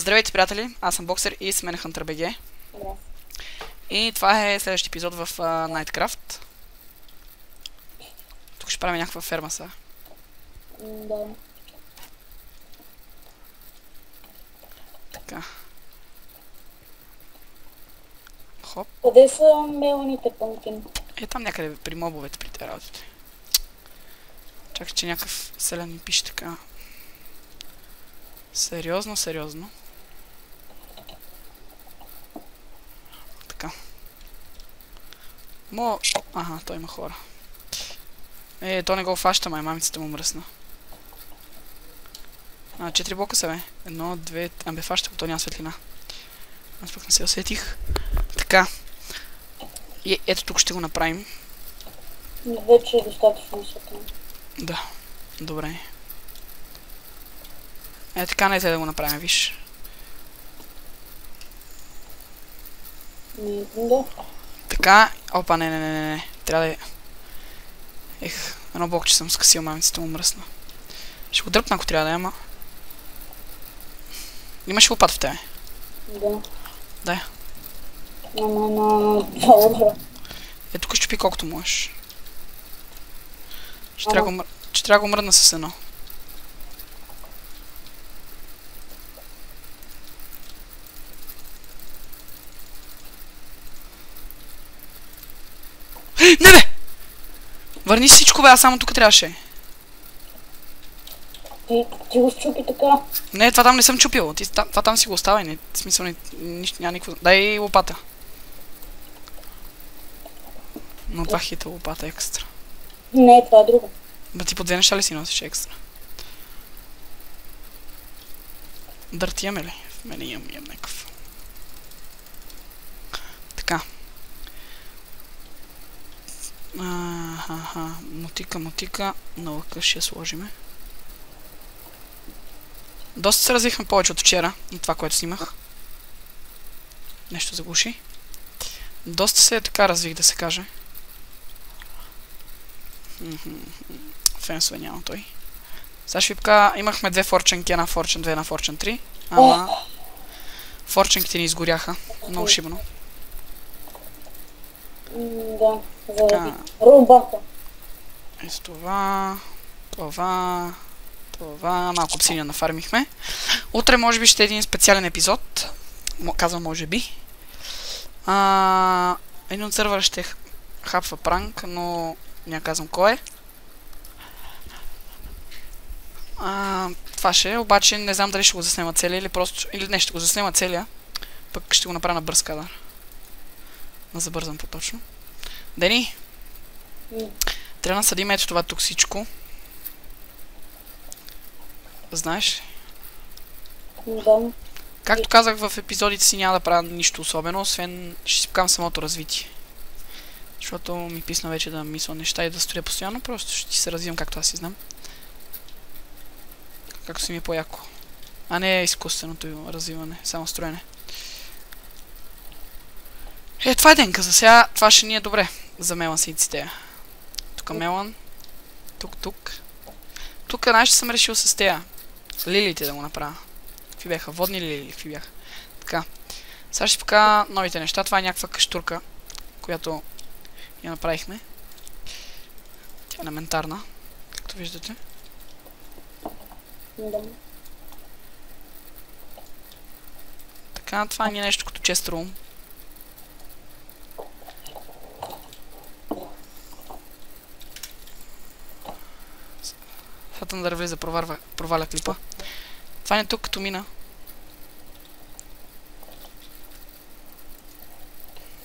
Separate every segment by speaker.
Speaker 1: Здравейте, приятели! Аз съм Боксер и с мен е Hunter BG.
Speaker 2: Да.
Speaker 1: И това е следващия епизод в Nightcraft. Тук ще правим някаква ферма сега.
Speaker 2: Да.
Speaker 1: Така. Хоп.
Speaker 2: Къде са меланите пънкин?
Speaker 1: Е там някъде при мобовете, при тези работите. Чакай, че някакъв селен ми пише така. Сериозно, сериозно. Така. Ага, той има хора. То не го фаща, май мамицата му мръсна. 4 блока са, бе. 1, 2... бе, фаща, то няма светлина. Аз пък не се усетих. Така. И ето тук ще го направим.
Speaker 2: Вече е достатъчно светлина.
Speaker 1: Да. Добре. Така не е да го направим, виж.
Speaker 2: Да.
Speaker 1: Така. Опа, не. Трябва да е... едно блокче съм скъсил, мамицата му мръсна. Ще го дръпна, ако трябва да е, ама... Имаш лопата в тебе?
Speaker 2: Да.
Speaker 1: Дай.
Speaker 2: Добре.
Speaker 1: Тук щупи колкото можеш. Ще трябва да го мръдна с едно. Не, бе! Върни всичко, бе, аз само тук трябваше.
Speaker 2: Ти го щупи така.
Speaker 1: Не, това там не съм чупил. Това там си го оставай. Не, в смисъл, няма никакво... Дай лопата. Но това хита лопата екстра.
Speaker 2: Не, това е друго.
Speaker 1: Ба ти по две неща ли си носиш екстра? Дърт имаме ли? В мене имам някакъв. Така. Мотика. На лъка ще я сложиме. Доста се развихме повече от вчера, от това, което снимах. Нещо заглуши. Доста се така развих, да се каже. Фенсове няма той. Сега ще ви покажа, имахме две форченки, една форчен 2, една форчен 3. Ама... форченките ни изгоряха. Много шибано.
Speaker 2: Да, заради рубата.
Speaker 1: Ето това... малко псиния нафармихме. Утре може би ще е един специален епизод. Казвам може би. Един от сървъра ще хапва пранк, но няма казвам кой е. Това ще е, обаче не знам дали ще го заснема целия или просто... Или не, ще го заснема целия. Пък ще го направя на бърз кадър. На забързан по-точно. Дени! Трябва да насадим ето това тук всичко. Знаеш?
Speaker 2: Да.
Speaker 1: Както казах в епизодите си, няма да правя нищо особено, освен ще си покам самото развитие. Защото ми писна вече да мисля неща и да стоя постоянно, просто ще се развивам както аз си знам. Както си ми е по-яко. А не изкуственото развиване, само строене. Това е денка за сега, това ще ни е добре за мелан сейците. Тук мелан. Тук. Тук знаеш, съм решил с тея. Лилиите да го направя. Какви бяха? Водни лилии, какви бяха? Така. Сега ще покажа новите неща. Това е някаква каштурка, която я направихме. Тя е елементарна, както виждате.
Speaker 2: Да.
Speaker 1: Така, това ни е нещо като chest room. Сатан да влиза, проваля клипа. Това не е тук като мина.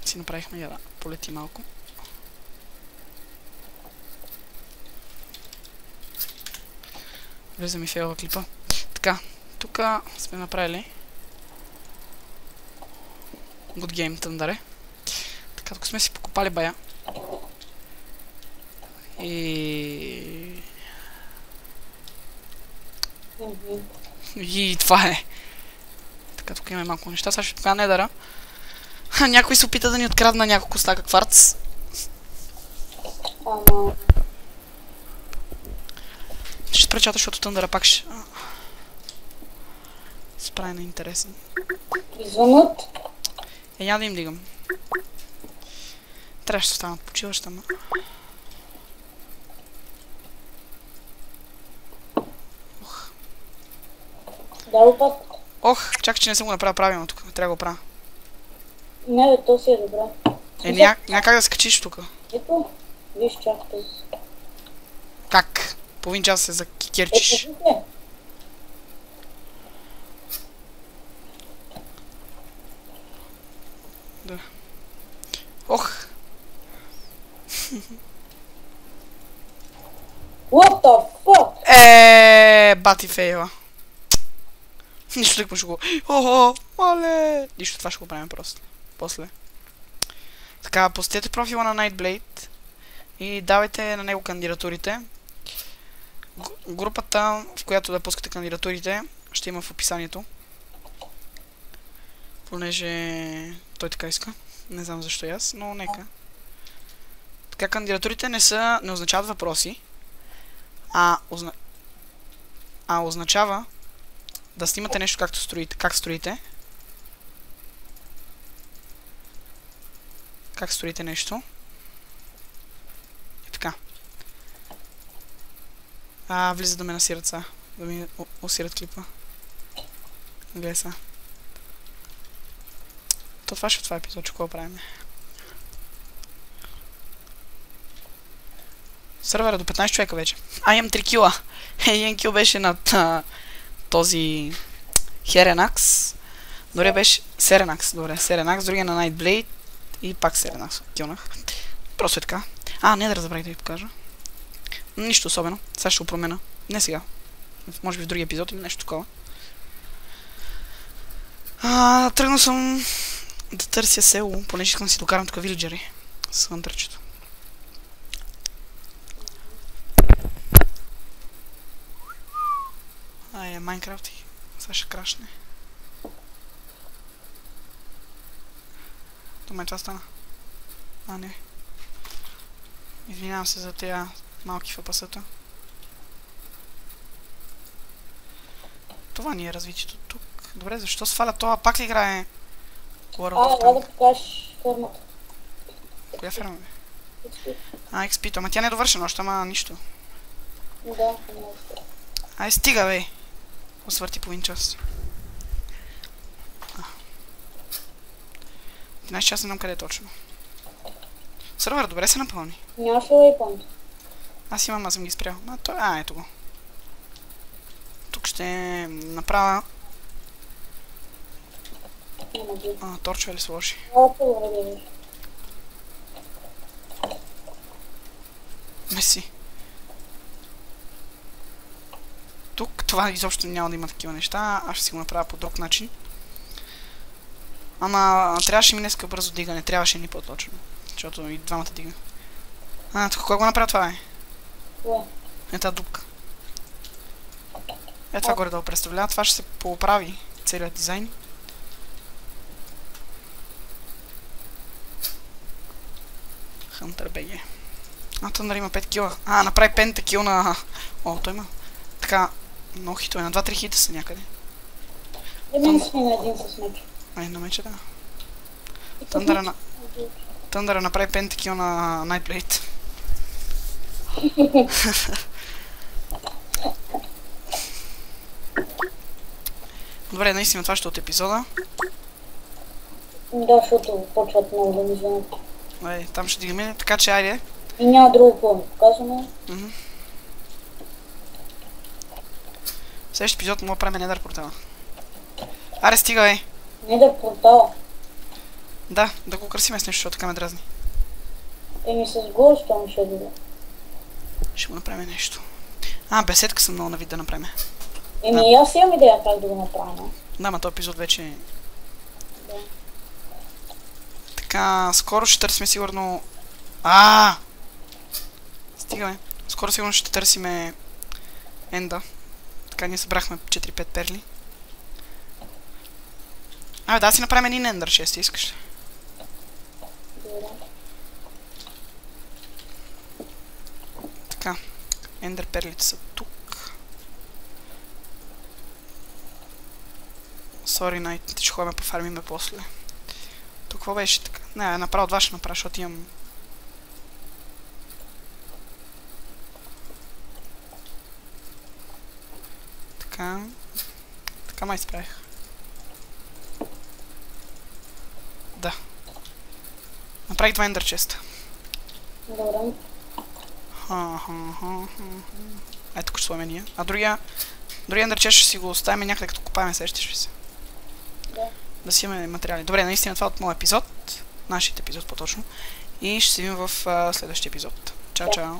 Speaker 1: Си направихме я да полети малко. Влиза ми фейла клипа. Така, тук сме направили Good Game Тъндаре. Така, тук сме си покопали бая. И това е. Така, тук имаме малко неща. Сега ще покажа недъра. Някой се опита да ни открадна няколко стака кварц. Ще спречата, защото тъндъра пак ще... Справи на интересни.
Speaker 2: Извънът.
Speaker 1: Няма да им дигам. Трябваше да станат почиваща, ма.
Speaker 2: Да, опак.
Speaker 1: Ох, чакай, че не съм го направил правилно тук. Трябва да го правя.
Speaker 2: Не бе, то си е добре.
Speaker 1: Няма как да скачиш тук.
Speaker 2: Ето, виж чак този.
Speaker 1: Как? Половин час се закикерчиш.
Speaker 2: Ето,
Speaker 1: Да. Ох!
Speaker 2: What the fuck?
Speaker 1: Бати фейла. Нищо тъкмо ще го... Охо, мале! Нищо, това ще го правим просто. После. Така, посетете профила на Nightblade и давайте на него кандидатурите. Групата, в която да пускате кандидатурите, ще има в описанието. Понеже той така иска. Не знам защо и аз, но нека. Така, кандидатурите не означават въпроси, а означава да снимате нещо как строите. Как строите нещо. И така. Влиза да ме насират сега. Да ми усират клипа. Гледай сега. Това ще това епизод, че какво правим. Сървъра до 15 човека вече. Имам 3 кила. Един кил беше над този Херенакс. Добре беше Серенакс. Добре, Серенакс. Другия на Nightblade. И пак Серенакс. Килнах. Просто е така. Не да разбрах да ви покажа. Нищо особено. Сега ще го променя. Не сега. Може би в другия епизод или нещо такова. Тръгнал съм да търся село, понеже искам да си докарам тук вилджери с хънтърчето. Майнкрафт и сега ще крашне. Думай, това стана. Не. Извинявам се за тези малки фапасата. Това ни е развитието тук. Добре, защо сваля това? Пак ли играе World of Tanks?
Speaker 2: да покажеш фермата.
Speaker 1: Коя ферма бе? XP-то. Ама тя не е довършена още, ама нищо.
Speaker 2: Да,
Speaker 1: стига бе! Освърти половин час. 11 часа не знам къде е точно. Сървър, добре се напълни.
Speaker 2: Нямаш ли лейпонт?
Speaker 1: Аз имам, аз съм ги спрял. Ето го. Тук ще направя... торчове ли сложи? Меси. Тук това изобщо няма да има такива неща. Аз ще си го направя по друг начин. Ама трябваше ми днеска бързо дигане. Трябваше ни по-точно. Защото и двамата дига. Тук кой го направя това е? Тази дупка. Това горе да го представлява. Това ще се поправи целият дизайн. Hunter BG. Тъндър има 5 кила. Направи пентакил на... той има. Така, много хитове. На 2-3 хита са някъде.
Speaker 2: Мен сме на един с меч.
Speaker 1: На меча, да. Тъндъра направи пентакил на Nightblade. Добре, наистина това ще от епизода.
Speaker 2: Да, защото почват много да ми звънят.
Speaker 1: Там ще дигаме, така че айде.
Speaker 2: И няма друго какво показваме.
Speaker 1: В следващия епизод мога да правим Nether портала. Аре, стига бе!
Speaker 2: Nether портала?
Speaker 1: Да го красиме с нещо, защото така ме дразни.
Speaker 2: С голстон ще добре.
Speaker 1: Ще го направим нещо. Беседка съм много навид да направим.
Speaker 2: Аз имам идея как да го направим.
Speaker 1: Да, ма този епизод вече... Да. Така, скоро ще търсим сигурно... Стигаме. Скоро сигурно ще търсиме... Енда. Така, ние събрахме 4-5 перли. Да си направим един ендър 6, искаш. Така. Ендър перлите са тук. Сори, Найт, ще ходим пофармиме после. Тук какво беше така? Не, направо два ще направя, защото имам... Така... Така май справих. Да. Направих два ендър честа.
Speaker 2: Добре.
Speaker 1: Ето тук ще сложим ние. А другия ендър чест ще си го оставим някъде като копаем, сещаш ли се?
Speaker 2: Да.
Speaker 1: Да си имаме материали. Добре, наистина това от моят епизод. Нашият епизод по-точно. И ще се видим в следващия епизод. Чао, чао!